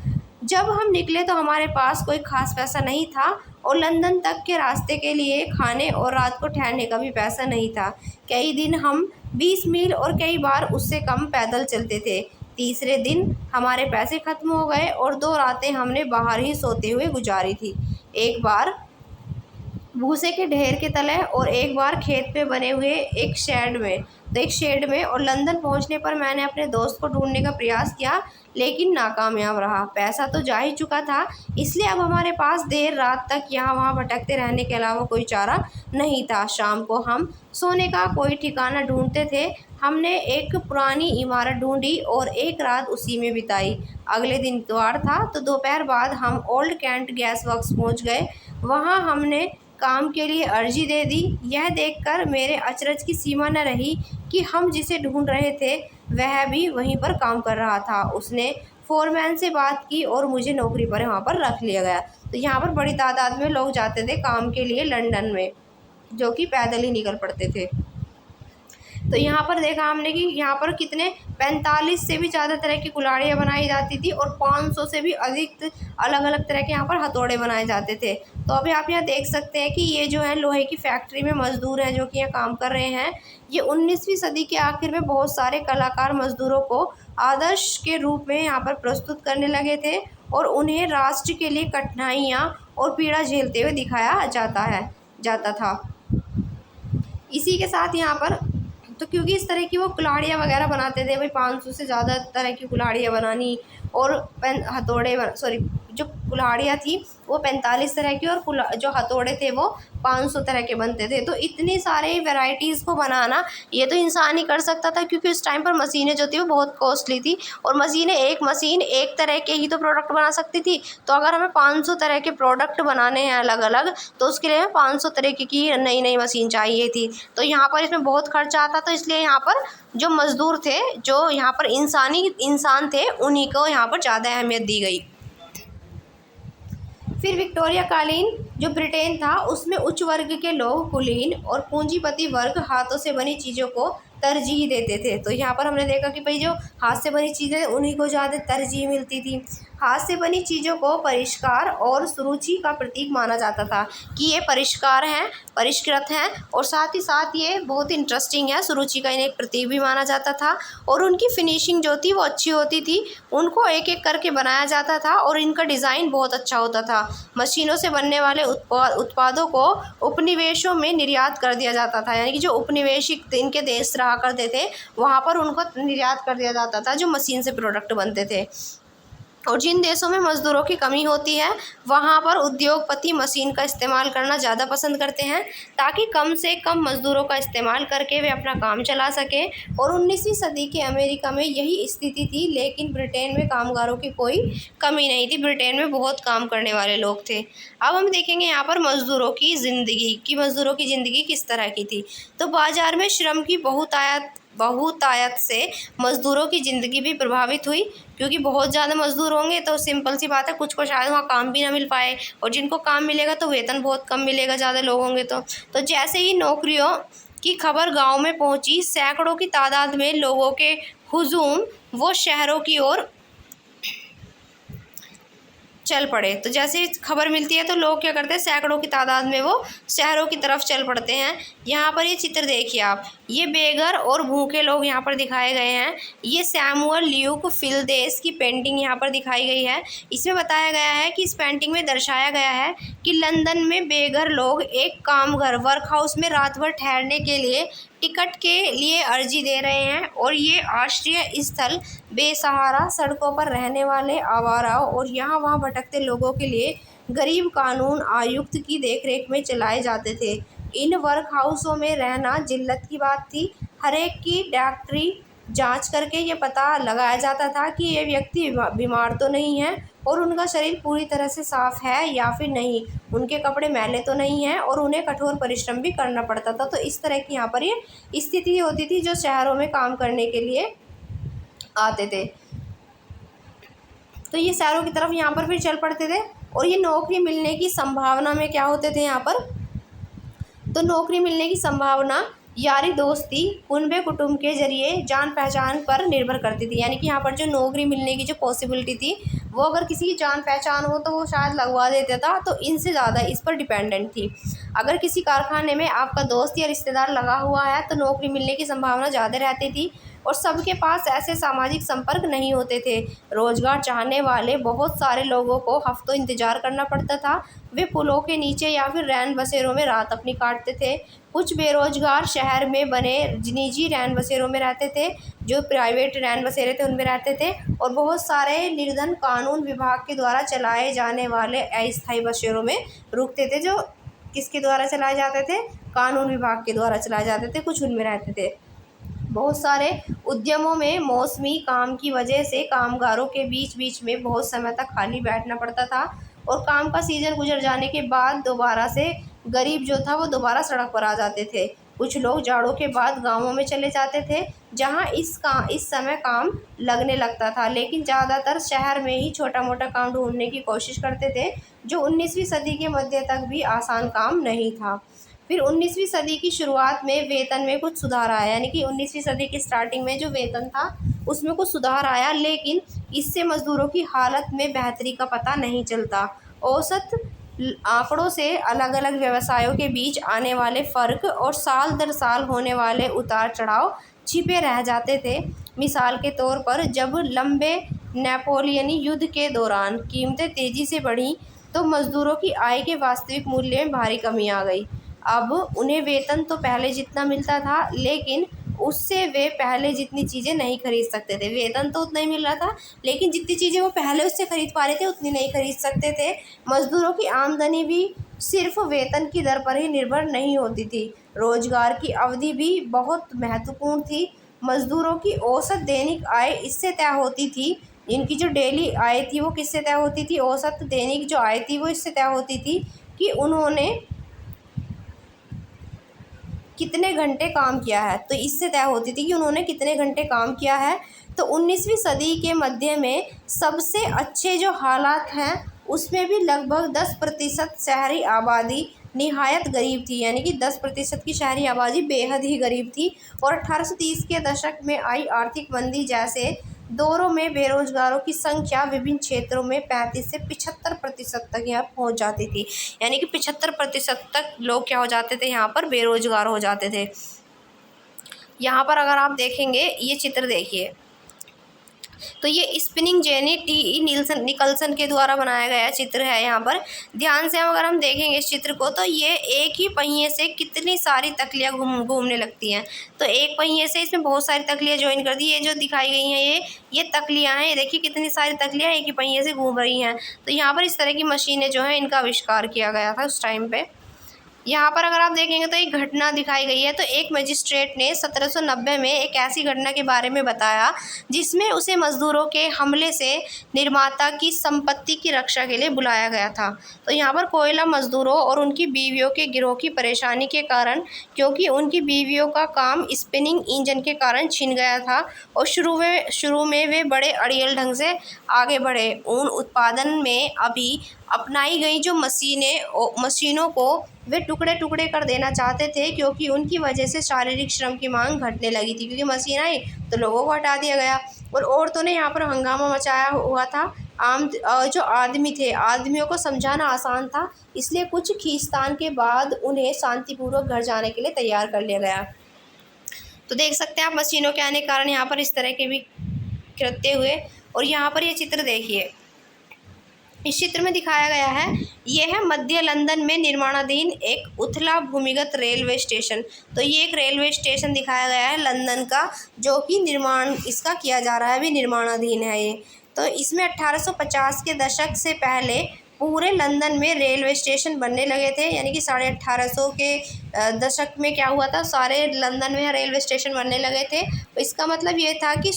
जब हम निकले तो हमारे पास कोई ख़ास पैसा नहीं था और लंदन तक के रास्ते के लिए खाने और रात को ठहरने का भी पैसा नहीं था। कई दिन हम 20 मील और कई बार उससे कम पैदल चलते थे। तीसरे दिन हमारे पैसे ख़त्म हो गए और 2 रातें हमने बाहर ही सोते हुए गुजारी थी। एक बार भूसे के ढेर के तले और एक बार खेत पे बने हुए एक शेड में और लंदन पहुंचने पर मैंने अपने दोस्त को ढूंढने का प्रयास किया, लेकिन नाकामयाब रहा। पैसा तो जा ही चुका था, इसलिए अब हमारे पास देर रात तक यहाँ वहाँ भटकते रहने के अलावा कोई चारा नहीं था। शाम को हम सोने का कोई ठिकाना ढूंढते थे। हमने एक पुरानी इमारत ढूंढी और एक रात उसी में बिताई। अगले दिन इतवार था, तो दोपहर बाद हम ओल्ड कैंट गैस वर्क्स पहुँच गए। वहाँ हमने काम के लिए अर्जी दे दी। यह देखकर मेरे अचरज की सीमा न रही कि हम जिसे ढूंढ रहे थे वह भी वहीं पर काम कर रहा था। उसने फोरमैन से बात की और मुझे नौकरी पर वहाँ पर रख लिया गया। तो यहाँ पर बड़ी तादाद में लोग जाते थे काम के लिए लंदन में, जो कि पैदल ही निकल पड़ते थे। तो यहाँ पर देखा हमने कि यहाँ पर कितने 45 से भी ज़्यादा तरह की कुल्हाड़ियाँ बनाई जाती थी और 500 से भी अधिक अलग अलग तरह के यहाँ पर हथौड़े बनाए जाते थे। तो अभी आप यहाँ देख सकते हैं कि ये जो है लोहे की फैक्ट्री में मज़दूर हैं जो कि यहाँ काम कर रहे हैं। ये 19वीं सदी के आखिर में बहुत सारे कलाकार मज़दूरों को आदर्श के रूप में यहाँ पर प्रस्तुत करने लगे थे और उन्हें राष्ट्र के लिए कठिनाइयाँ और पीड़ा झेलते हुए दिखाया जाता था। इसी के साथ यहाँ पर तो क्योंकि इस तरह की वो कुल्हाड़ियाँ वगैरह बनाते थे, भाई 500 से ज़्यादा तरह की कुल्हाड़ियाँ बनानी और जो कुल्हाड़ियाँ थी वो 45 तरह की और जो हथौड़े थे वो 500 तरह के बनते थे। तो इतनी सारे वैरायटीज़ को बनाना ये तो इंसान ही कर सकता था, क्योंकि उस टाइम पर मशीनें जो थी वो बहुत कॉस्टली थी और मशीन एक तरह के ही तो प्रोडक्ट बना सकती थी। तो अगर हमें 500 तरह के प्रोडक्ट बनाने हैं अलग अलग, तो उसके लिए हमें 500 तरीके की नई नई मशीन चाहिए थी। तो यहाँ पर इसमें बहुत खर्चा आता, तो इसलिए यहाँ पर जो मज़दूर थे, जो यहाँ पर इंसान थे, उन्हीं को यहाँ पर ज़्यादा अहमियत दी गई। फिर विक्टोरिया कालीन जो ब्रिटेन था उसमें उच्च वर्ग के लोग कुलीन और पूंजीपति वर्ग हाथों से बनी चीज़ों को तरजीह देते थे। तो यहाँ पर हमने देखा कि भाई जो हाथ से बनी चीज़ें उन्हीं को ज़्यादा तरजीह मिलती थी। हाथ से बनी चीज़ों को परिष्कार और सुरुचि का प्रतीक माना जाता था कि ये परिष्कृत हैं और साथ ही साथ ये बहुत इंटरेस्टिंग है, सुरुचि का इन्हें एक प्रतीक भी माना जाता था। और उनकी फिनिशिंग जो थी वो अच्छी होती थी, उनको एक एक करके बनाया जाता था और इनका डिज़ाइन बहुत अच्छा होता था। मशीनों से बनने वाले उत्पादों को उपनिवेशों में निर्यात कर दिया जाता था, यानी कि जो उपनिवेशिक इनके देश रहा करते थे वहाँ पर उनको निर्यात कर दिया जाता था जो मशीन से प्रोडक्ट बनते थे। और जिन देशों में मज़दूरों की कमी होती है वहाँ पर उद्योगपति मशीन का इस्तेमाल करना ज़्यादा पसंद करते हैं, ताकि कम से कम मज़दूरों का इस्तेमाल करके वे अपना काम चला सकें। और 19वीं सदी के अमेरिका में यही स्थिति थी, लेकिन ब्रिटेन में कामगारों की कोई कमी नहीं थी। ब्रिटेन में बहुत काम करने वाले लोग थे। अब हम देखेंगे यहाँ पर मज़दूरों की ज़िंदगी किस तरह की थी। तो बाज़ार में श्रम की बहुतायत से मज़दूरों की ज़िंदगी भी प्रभावित हुई, क्योंकि बहुत ज़्यादा मज़दूर होंगे तो सिंपल सी बात है कुछ को शायद वहाँ काम भी ना मिल पाए, और जिनको काम मिलेगा तो वेतन बहुत कम मिलेगा ज़्यादा लोग होंगे तो जैसे ही नौकरियों की खबर गांव में पहुंची, सैकड़ों की तादाद में लोगों के हुजूम वो शहरों की ओर चल पड़े। तो जैसे खबर मिलती है तो लोग क्या करते हैं, सैकड़ों की तादाद में वो शहरों की तरफ चल पड़ते हैं। यहाँ पर ये चित्र देखिए आप, ये बेघर और भूखे लोग यहाँ पर दिखाए गए हैं। ये सैमुअल ल्यूक फिल्देस की पेंटिंग यहाँ पर दिखाई गई है। इसमें बताया गया है कि इस पेंटिंग में दर्शाया गया है कि लंदन में बेघर लोग एक कामघर वर्क हाउस में रात भर ठहरने के लिए टिकट के लिए अर्जी दे रहे हैं, और ये आश्रय स्थल बेसहारा, सड़कों पर रहने वाले आवाराओं और यहाँ वहाँ भटकते लोगों के लिए गरीब कानून आयुक्त की देखरेख में चलाए जाते थे। इन वर्क हाउसों में रहना जिल्लत की बात थी। हर एक की डॉक्टरी जांच करके ये पता लगाया जाता था कि ये व्यक्ति बीमार तो नहीं है, और उनका शरीर पूरी तरह से साफ है या फिर नहीं, उनके कपड़े मैले तो नहीं हैं, और उन्हें कठोर परिश्रम भी करना पड़ता था। तो इस तरह की यहाँ पर ये स्थिति होती थी जो शहरों में काम करने के लिए आते थे। तो ये शहरों की तरफ यहाँ पर फिर चल पड़ते थे, और ये नौकरी मिलने की संभावना में क्या होते थे यहाँ पर, तो नौकरी मिलने की संभावना यारी दोस्ती कुनबे कुटुंब के जरिए जान पहचान पर निर्भर करती थी। यानी कि यहाँ पर जो नौकरी मिलने की जो पॉसिबिलिटी थी वो अगर किसी की जान पहचान हो तो वो शायद लगवा देता था, तो इनसे ज़्यादा इस पर डिपेंडेंट थी। अगर किसी कारखाने में आपका दोस्त या रिश्तेदार लगा हुआ है तो नौकरी मिलने की संभावना ज़्यादा रहती थी, और सबके पास ऐसे सामाजिक संपर्क नहीं होते थे। रोजगार चाहने वाले बहुत सारे लोगों को हफ्तों इंतजार करना पड़ता था। वे पुलों के नीचे या फिर रैन बसेरों में रात अपनी काटते थे। कुछ बेरोजगार शहर में बने निजी रैन बसेरों में रहते थे, जो प्राइवेट रैन बसेरे थे उनमें रहते थे, और बहुत सारे निर्धन कानून विभाग के द्वारा चलाए जाने वाले अस्थायी बसेरों में रुकते थे, जो किसके द्वारा चलाए जाते थे, कानून विभाग के द्वारा चलाए जाते थे, कुछ उनमें रहते थे। बहुत सारे उद्यमों में मौसमी काम की वजह से कामगारों के बीच बीच में बहुत समय तक खाली बैठना पड़ता था, और काम का सीज़न गुजर जाने के बाद दोबारा से गरीब जो था वो दोबारा सड़क पर आ जाते थे। कुछ लोग जाड़ों के बाद गांवों में चले जाते थे जहां इस समय काम लगने लगता था, लेकिन ज़्यादातर शहर में ही छोटा मोटा काम ढूंढने की कोशिश करते थे, जो 19वीं सदी के मध्य तक भी आसान काम नहीं था। फिर 19वीं सदी की शुरुआत में वेतन में कुछ सुधार आया, यानी कि 19वीं सदी की स्टार्टिंग में जो वेतन था उसमें कुछ सुधार आया, लेकिन इससे मज़दूरों की हालत में बेहतरी का पता नहीं चलता। औसत आंकड़ों से अलग अलग व्यवसायों के बीच आने वाले फ़र्क और साल दर साल होने वाले उतार चढ़ाव छिपे रह जाते थे। मिसाल के तौर पर जब लंबे नेपोलियनी युद्ध के दौरान कीमतें तेज़ी से बढ़ीं तो मज़दूरों की आय के वास्तविक मूल्य में भारी कमी आ गई। अब उन्हें वेतन तो पहले जितना मिलता था, लेकिन उससे वे पहले जितनी चीज़ें नहीं खरीद सकते थे। वेतन तो उतना ही मिल रहा था, लेकिन जितनी चीज़ें वो पहले उससे खरीद पा रहे थे उतनी नहीं खरीद सकते थे। मज़दूरों की आमदनी भी सिर्फ वेतन की दर पर ही निर्भर नहीं होती थी, रोजगार की अवधि भी बहुत महत्वपूर्ण थी। मज़दूरों की औसत दैनिक आय इससे तय होती थी, इनकी जो डेली आय थी वो किससे तय होती थी, औसत दैनिक जो आय थी वो इससे तय होती थी कि उन्होंने कितने घंटे काम किया है। तो इससे तय होती थी कि उन्होंने कितने घंटे काम किया है। तो 19वीं सदी के मध्य में सबसे अच्छे जो हालात हैं उसमें भी लगभग 10% शहरी आबादी निहायत गरीब थी, यानी कि 10% की शहरी आबादी बेहद ही गरीब थी। और 1830 के दशक में आई आर्थिक मंदी जैसे दौरों में बेरोजगारों की संख्या विभिन्न क्षेत्रों में 35 से 75% तक यहाँ पहुँच जाती थी, यानी कि 75% तक लोग क्या हो जाते थे, यहाँ पर बेरोजगार हो जाते थे। यहाँ पर अगर आप देखेंगे ये चित्र देखिए, तो ये स्पिनिंग जेनी टी निकल्सन के द्वारा बनाया गया चित्र है। यहाँ पर ध्यान से अगर हम देखेंगे इस चित्र को तो ये एक ही पहिए से कितनी सारी तकलियाँ घूमने लगती हैं। तो एक पहिए से इसमें बहुत सारी तकलियाँ ज्वाइन कर दी, ये जो दिखाई गई हैं ये तकलियाँ हैं। ये देखिए कितनी सारी तकलियाँ एक ही पहिए से घूम रही हैं। तो यहाँ पर इस तरह की मशीनें जो हैं इनका आविष्कार किया गया था उस टाइम पे। यहाँ पर अगर आप देखेंगे तो एक घटना दिखाई गई है। तो एक मजिस्ट्रेट ने 1790 में एक ऐसी घटना के बारे में बताया जिसमें उसे मज़दूरों के हमले से निर्माता की संपत्ति की रक्षा के लिए बुलाया गया था। तो यहाँ पर कोयला मज़दूरों और उनकी बीवियों के गिरोह की परेशानी के कारण, क्योंकि उनकी बीवियों का काम स्पिनिंग इंजन के कारण छिन गया था और शुरू में वे बड़े अड़ियल ढंग से आगे बढ़े। ऊन उत्पादन में अभी अपनाई गई जो मशीनों को वे टुकड़े टुकड़े कर देना चाहते थे, क्योंकि उनकी वजह से शारीरिक श्रम की मांग घटने लगी थी। क्योंकि मशीन आई तो लोगों को हटा दिया गया। और औरतों ने यहाँ पर हंगामा मचाया हुआ था जो आदमी थे, आदमियों को समझाना आसान था, इसलिए कुछ खींचतान के बाद उन्हें शांतिपूर्वक घर जाने के लिए तैयार कर लिया गया। तो देख सकते हैं आप मशीनों के आने के कारण यहाँ पर इस तरह के भी कृत्य हुए। और यहाँ पर ये चित्र देखिए, इस चित्र में दिखाया गया है, यह है मध्य लंदन में निर्माणाधीन एक उथला भूमिगत रेलवे स्टेशन। तो ये एक रेलवे स्टेशन दिखाया गया है लंदन का, जो कि निर्माण इसका किया जा रहा है, अभी निर्माणाधीन है ये। तो इसमें 1850 के दशक से पहले पूरे लंदन में रेलवे स्टेशन बनने लगे थे, यानी कि 1850 के दशक में क्या हुआ था, सारे लंदन में रेलवे स्टेशन बनने लगे थे। तो इसका मतलब ये था कि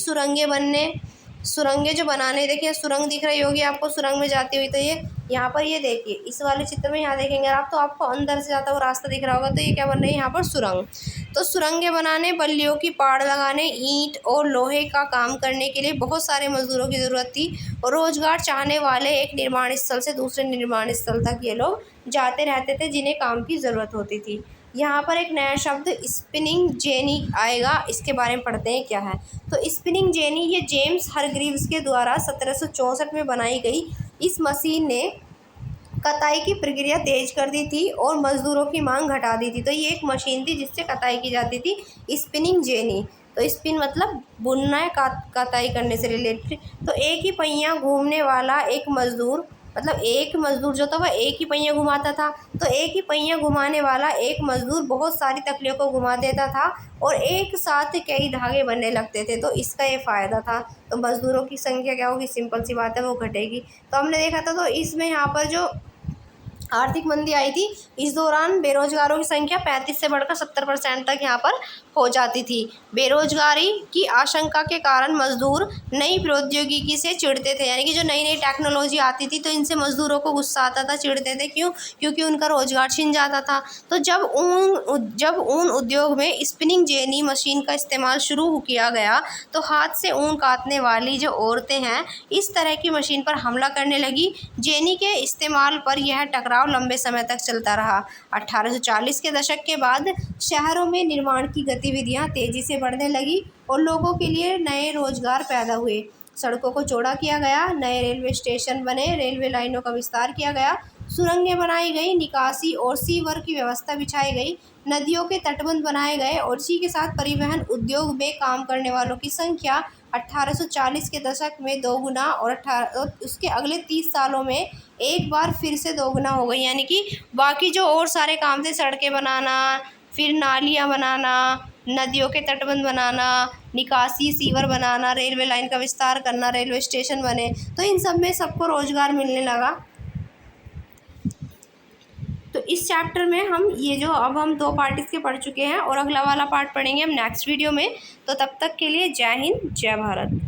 सुरंगें जो बनाने, देखिए सुरंग दिख रही होगी आपको सुरंग में जाती हुई। तो ये यहाँ पर ये देखिए, इस वाले चित्र में यहाँ देखेंगे आप, तो आपको अंदर से जाता हुआ रास्ता दिख रहा होगा। तो ये क्या बन रही है यहाँ पर, सुरंग। तो सुरंगें बनाने, बल्लियों की पाड़ लगाने, ईंट और लोहे का काम करने के लिए बहुत सारे मजदूरों की ज़रूरत थी। और रोजगार चाहने वाले एक निर्माण स्थल से दूसरे निर्माण स्थल तक ये लोग जाते रहते थे, जिन्हें काम की ज़रूरत होती थी। यहाँ पर एक नया शब्द स्पिनिंग जेनी आएगा, इसके बारे में पढ़ते हैं क्या है। तो स्पिनिंग जेनी ये जेम्स हरग्रीव्स के द्वारा 1764 में बनाई गई इस मशीन ने कताई की प्रक्रिया तेज कर दी थी और मज़दूरों की मांग घटा दी थी। तो ये एक मशीन थी जिससे कताई की जाती थी, स्पिनिंग जेनी। तो स्पिन मतलब बुनना है, कताई करने से रिलेटेड। तो एक ही पहिया घूमने वाला एक मज़दूर, मतलब एक मज़दूर जो था वह एक ही पहिया घुमाता था। तो एक ही पहिया घुमाने वाला एक मज़दूर बहुत सारी तकलियों को घुमा देता था और एक साथ कई धागे बनने लगते थे। तो इसका ये फ़ायदा था। तो मज़दूरों की संख्या क्या होगी, सिंपल सी बात है, वो घटेगी। तो हमने देखा था, तो इसमें यहाँ पर जो आर्थिक मंदी आई थी, इस दौरान बेरोजगारों की संख्या 35 से बढ़कर 70% तक यहाँ पर हो जाती थी। बेरोजगारी की आशंका के कारण मजदूर नई प्रौद्योगिकी से चिढ़ते थे, यानी कि जो नई नई टेक्नोलॉजी आती थी तो इनसे मजदूरों को गुस्सा आता था, चिढ़ते थे। क्यों? क्योंकि उनका रोजगार छिन जाता था। तो जब ऊन उद्योग में स्पिनिंग जेनी मशीन का इस्तेमाल शुरू किया गया तो हाथ से ऊन काटने वाली जो औरतें हैं इस तरह की मशीन पर हमला करने लगी। जेनी के इस्तेमाल पर यह टकराव लंबे समय तक चलता रहा। 1840 के दशक के बाद शहरों में निर्माण की गतिविधियां तेजी से बढ़ने लगी और लोगों के लिए नए रोजगार पैदा हुए। सड़कों को चौड़ा किया गया, नए रेलवे स्टेशन बने, रेलवे लाइनों का विस्तार किया गया, सुरंगें बनाई गई, निकासी और सीवर की व्यवस्था बिछाई गई, नदियों के तटबंध बनाए गए और इसी के साथ परिवहन उद्योग में काम करने वालों की संख्या 1840 के दशक में दोगुना और उसके अगले 30 सालों में एक बार फिर से दोगुना हो गई। यानी कि बाकी जो और सारे काम थे, सड़कें बनाना, फिर नालियाँ बनाना, नदियों के तटबंध बनाना, निकासी सीवर बनाना, रेलवे लाइन का विस्तार करना, रेलवे स्टेशन बने, तो इन सब में सबको रोजगार मिलने लगा। तो इस चैप्टर में हम ये जो अब हम 2 पार्ट इसके पढ़ चुके हैं और अगला वाला पार्ट पढ़ेंगे हम नेक्स्ट वीडियो में। तो तब तक के लिए जय हिंद, जय भारत।